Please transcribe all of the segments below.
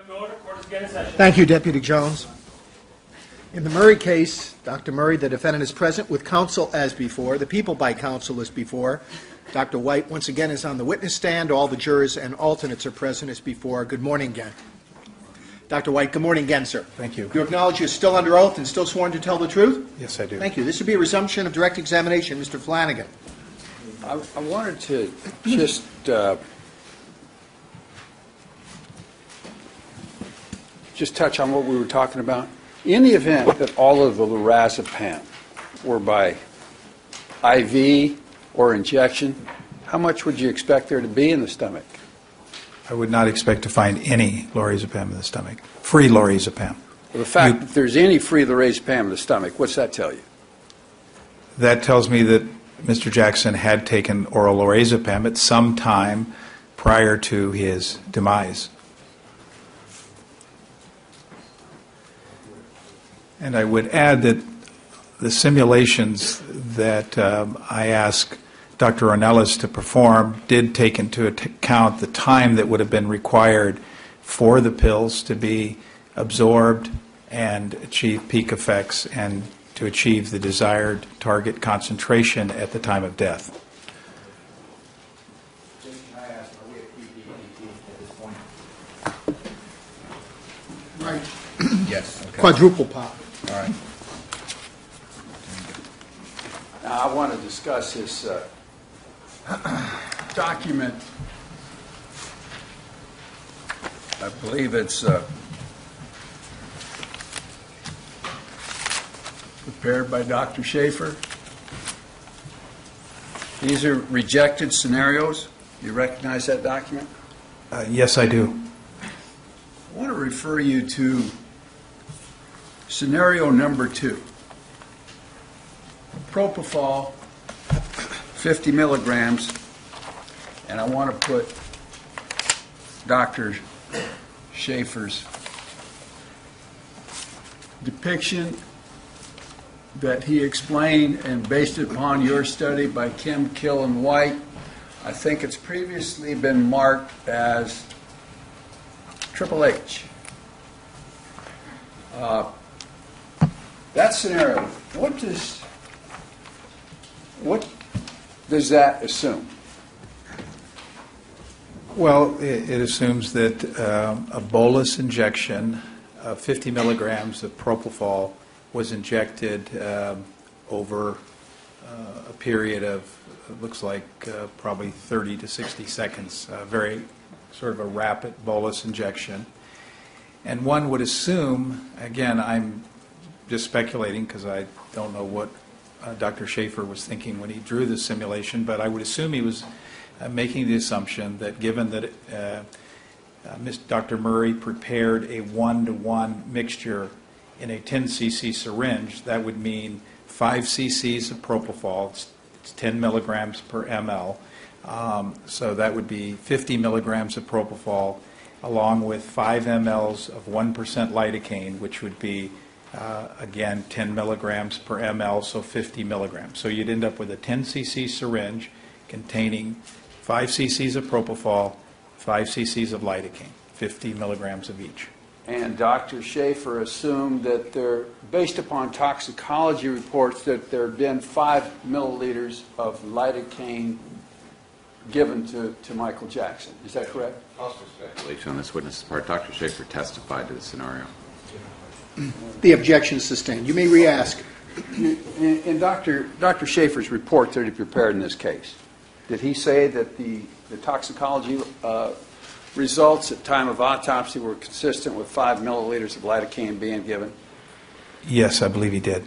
Thank you, Deputy Jones. In the Murray case, Dr. Murray, the defendant, is present with counsel as before. The people by counsel as before. Dr. White, once again, is on the witness stand. All the jurors and alternates are present as before. Good morning again. Dr. White, good morning again, sir. Thank you. You acknowledge you're still under oath and still sworn to tell the truth? Yes, I do. Thank you. This would be a resumption of direct examination. Mr. Flanagan. I wanted to just touch on what we were talking about. In the event that all of the lorazepam were by IV or injection, how much would you expect there to be in the stomach? I would not expect to find any lorazepam in the stomach. Free lorazepam. Well, the fact that there's any free lorazepam in the stomach, what's that tell you? That tells me that Mr. Jackson had taken oral lorazepam at some time prior to his demise. And I would add that the simulations that I asked Dr. Ornelas to perform did take into account the time that would have been required for the pills to be absorbed and achieve peak effects and to achieve the desired target concentration at the time of death. Right. Yes. Okay. Quadruple pop. All right. Now, I want to discuss this document. I believe it's prepared by Dr. Schaefer. These are rejected scenarios. You recognize that document? Yes, I do. I want to refer you to scenario number 2. Propofol, 50 milligrams, and I want to put Dr. Schaefer's depiction that he explained and based upon your study by Kim, Kill, and White. I think it's previously been marked as Triple H. That scenario, what does that assume? Well, it assumes that a bolus injection of 50 milligrams of propofol was injected over a period of, it looks like probably 30 to 60 seconds, very sort of a rapid bolus injection. And one would assume, again, I'm just speculating because I don't know what Dr. Schaefer was thinking when he drew the simulation, but I would assume he was making the assumption that given that Dr. Murray prepared a 1-to-1 mixture in a 10 cc syringe, that would mean 5 cc's of propofol, it's 10 milligrams per ml, so that would be 50 milligrams of propofol along with 5 mLs of 1% lidocaine, which would be again 10 milligrams per ml, so 50 milligrams. So you'd end up with a 10 cc syringe containing 5 cc's of propofol, 5 cc's of lidocaine, 50 milligrams of each. And Dr. Schaefer assumed that based upon toxicology reports, that there had been 5 milliliters of lidocaine given to Michael Jackson. Is that correct? Also speculation on this witness's part. Dr. Schaefer testified to the scenario. The objection is sustained. You may re-ask. In Dr. Schaefer's report that he prepared in this case, did he say that the toxicology results at time of autopsy were consistent with 5 milliliters of lidocaine being given? Yes, I believe he did.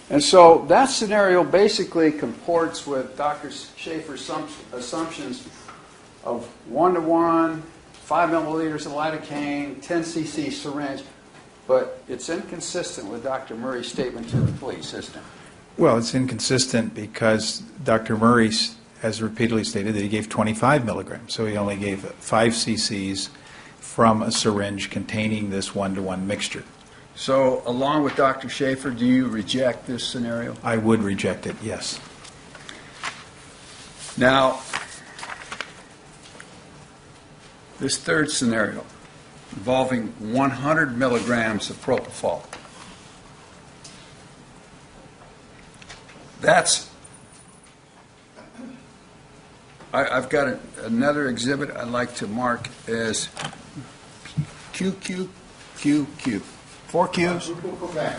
And so that scenario basically comports with Dr. Schaefer's assumptions of 1-to-1, 5 milliliters of lidocaine, 10 cc syringe, but it's inconsistent with Dr. Murray's statement to the police, isn't it? Well, it's inconsistent because Dr. Murray has repeatedly stated that he gave 25 milligrams, so he only gave 5 cc's from a syringe containing this 1-to-1 mixture. So, along with Dr. Schaefer, do you reject this scenario? I would reject it, yes. Now, this third scenario, involving 100 milligrams of propofol. I've got another exhibit I'd like to mark as QQQQ. 4 Qs. We'll go back.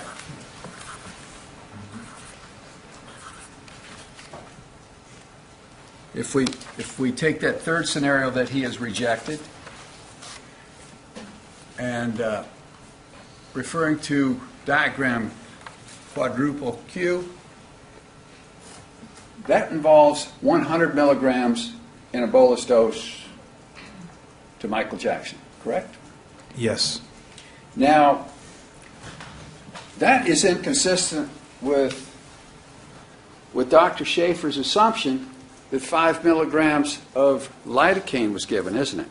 If we take that third scenario that he has rejected, and referring to diagram quadruple Q, that involves 100 milligrams in a bolus dose to Michael Jackson, correct? Yes. Now, that is inconsistent with Dr. Schaefer's assumption that 5 milligrams of lidocaine was given, isn't it?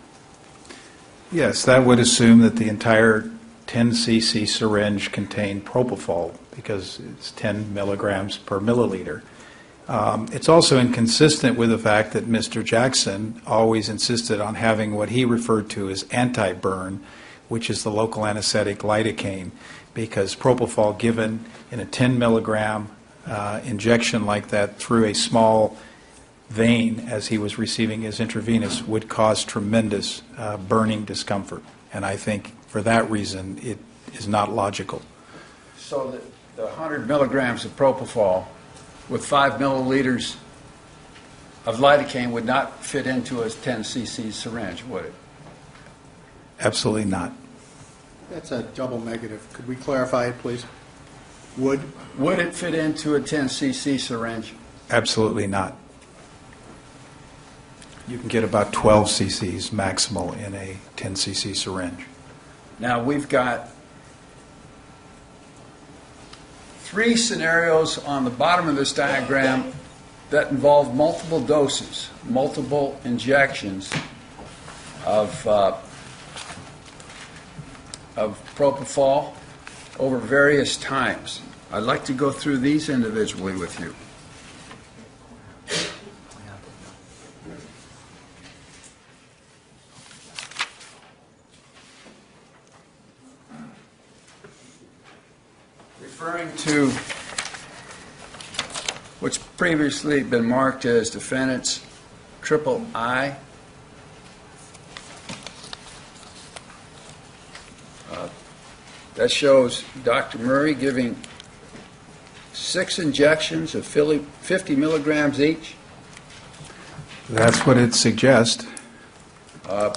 Yes, that would assume that the entire 10 cc syringe contained propofol because it's 10 milligrams per milliliter. It's also inconsistent with the fact that Mr. Jackson always insisted on having what he referred to as anti-burn, which is the local anesthetic lidocaine, because propofol given in a 10 milligram injection like that through a small vein as he was receiving his intravenous would cause tremendous burning discomfort. And I think for that reason it is not logical. So that the 100 milligrams of propofol with 5 milliliters of lidocaine would not fit into a 10 cc syringe, would it? Absolutely not. That's a double negative. Could we clarify it, please? Would it fit into a 10 cc syringe? Absolutely not. You can get about 12 cc's maximal in a 10 cc syringe. Now we've got 3 scenarios on the bottom of this diagram that involve multiple doses, multiple injections of propofol over various times. I'd like to go through these individually with you. Referring to what's previously been marked as defendant's triple I, that shows Dr. Murray giving 6 injections of 50 milligrams each. That's what it suggests. I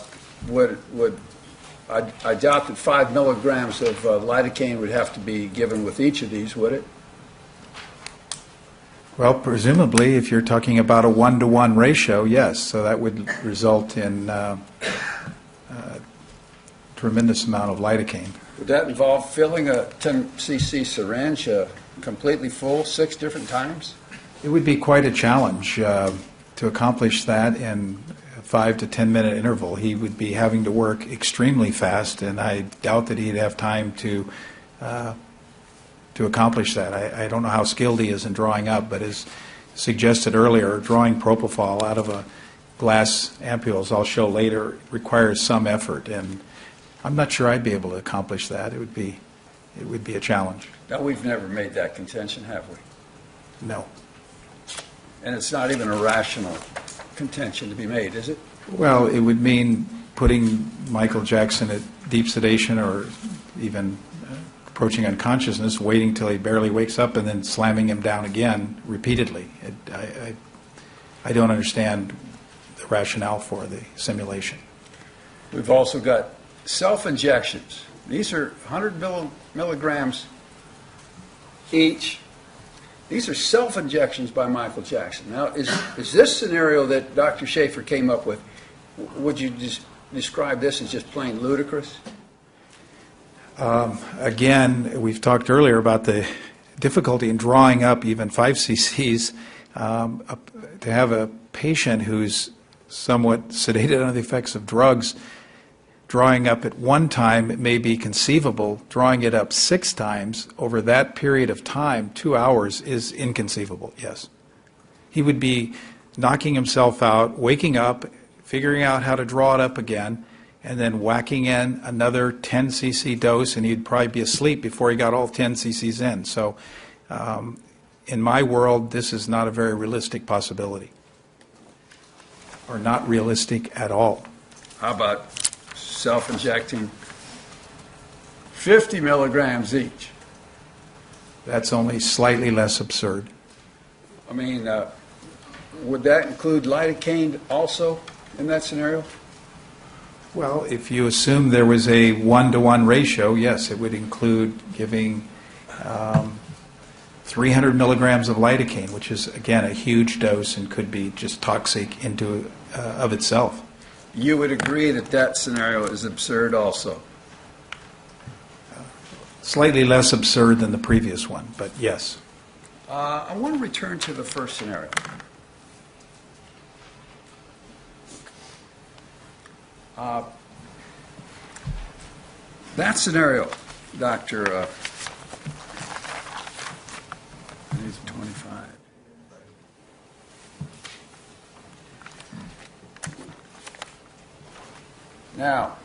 doubt that 5 milligrams of lidocaine would have to be given with each of these, would it? Well, presumably, if you're talking about a 1-to-1 ratio, yes. So that would result in a tremendous amount of lidocaine. Would that involve filling a 10 cc syringe completely full 6 different times? It would be quite a challenge to accomplish that in a 5 to 10 minute interval. He would be having to work extremely fast, and I doubt that he'd have time to accomplish that. I don't know how skilled he is in drawing up, but as suggested earlier, drawing propofol out of a glass ampule, as I'll show later, requires some effort, and I'm not sure I'd be able to accomplish that. It would be a challenge. Now, we've never made that contention, have we? No. And it's not even a rational contention to be made, is it? Well, it would mean putting Michael Jackson at deep sedation or even approaching unconsciousness, waiting till he barely wakes up, and then slamming him down again repeatedly. I don't understand the rationale for the simulation. We've also got self-injections. These are 100 milligrams each. These are self-injections by Michael Jackson. Now, is this scenario that Dr. Schaefer came up with, would you just describe this as just plain ludicrous? Again, we've talked earlier about the difficulty in drawing up even 5 cc's. To have a patient who's somewhat sedated under the effects of drugs, drawing up at one time, it may be conceivable. Drawing it up 6 times over that period of time, 2 hours, is inconceivable, yes. He would be knocking himself out, waking up, figuring out how to draw it up again. and then whacking in another 10 cc dose, and he'd probably be asleep before he got all 10 cc's in. So in my world, this is not a very realistic possibility, or not realistic at all. How about self-injecting 50 milligrams each? That's only slightly less absurd. I mean, would that include lidocaine also in that scenario? Well, if you assume there was a 1-to-1 ratio, yes, it would include giving 300 milligrams of lidocaine, which is, again, a huge dose and could be just toxic into of itself. You would agree that that scenario is absurd also? Slightly less absurd than the previous one, but yes. I want to return to the first scenario. That scenario, Doctor, these are 25. Now,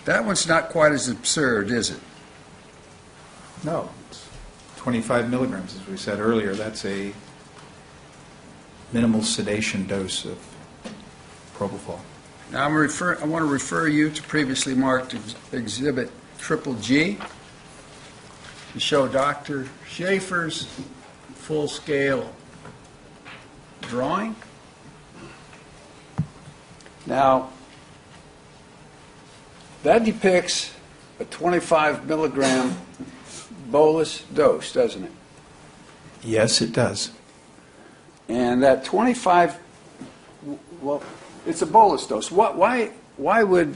that one's not quite as absurd, is it? No, it's 25 milligrams, as we said earlier. That's a minimal sedation dose of propofol. Now, I want to refer you to previously marked Exhibit Triple G to show Dr. Schaefer's full-scale drawing. Now, that depicts a 25 milligram bolus dose, doesn't it? Yes, it does. And that 25, well, it's a bolus dose. Why would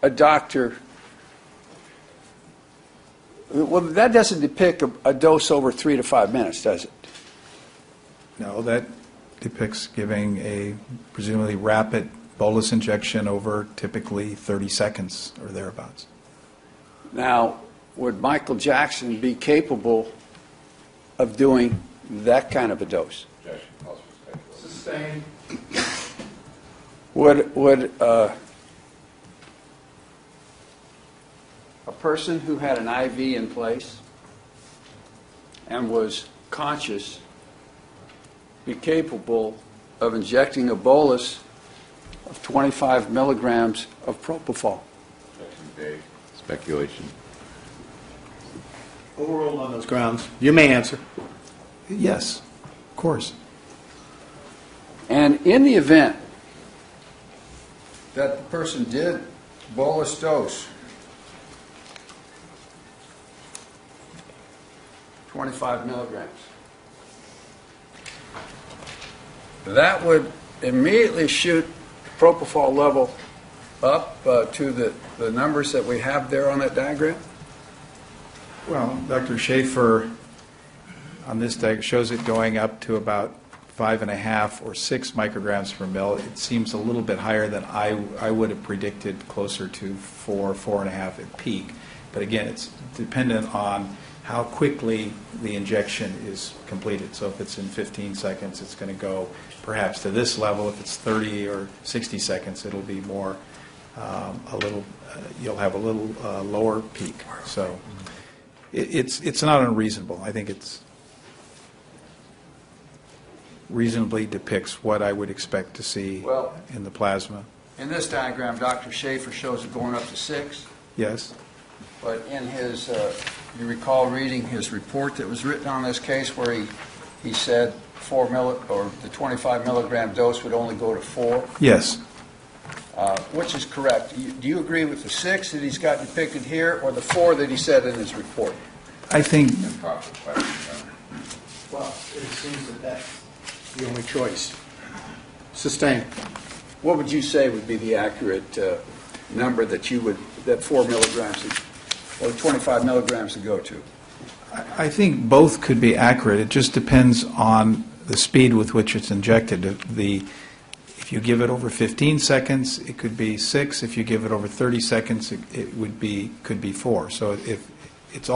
a doctor, well, that doesn't depict a dose over 3 to 5 minutes, does it? No, that depicts giving a presumably rapid bolus injection over typically 30 seconds or thereabouts. Now, would Michael Jackson be capable of doing that kind of a dose? Sustained. Would a person who had an IV in place and was conscious be capable of injecting a bolus of 25 milligrams of propofol? Speculation. Overruled on those grounds. You may answer. Yes, of course. And in the event that the person did bolus dose 25 milligrams, that would immediately shoot propofol level up to the numbers that we have there on that diagram? Well, Dr. Schaefer on this diagram shows it going up to about 5.5 or 6 micrograms per mil. It seems a little bit higher than I would have predicted, closer to 4.5 at peak. But again, it's dependent on how quickly the injection is completed. So if it's in 15 seconds, it's going to go perhaps to this level. If it's 30 or 60 seconds, it'll be more you'll have a little lower peak. So it's not unreasonable. I think it's reasonably depicts what I would expect to see in the plasma. In this diagram, Dr. Schaefer shows it going up to 6. Yes. But in his, you recall reading his report that was written on this case where he said the 25 milligram dose would only go to 4? Yes. Which is correct? Do you agree with the 6 that he's got depicted here, or the 4 that he said in his report? I think Well, it seems that that's the only choice. Sustained. What would you say would be the accurate number that 4 milligrams or 25 milligrams would go to? I think both could be accurate. It just depends on the speed with which it's injected. If you give it over 15 seconds, it could be 6. If you give it over 30 seconds, it could be 4. So if it's all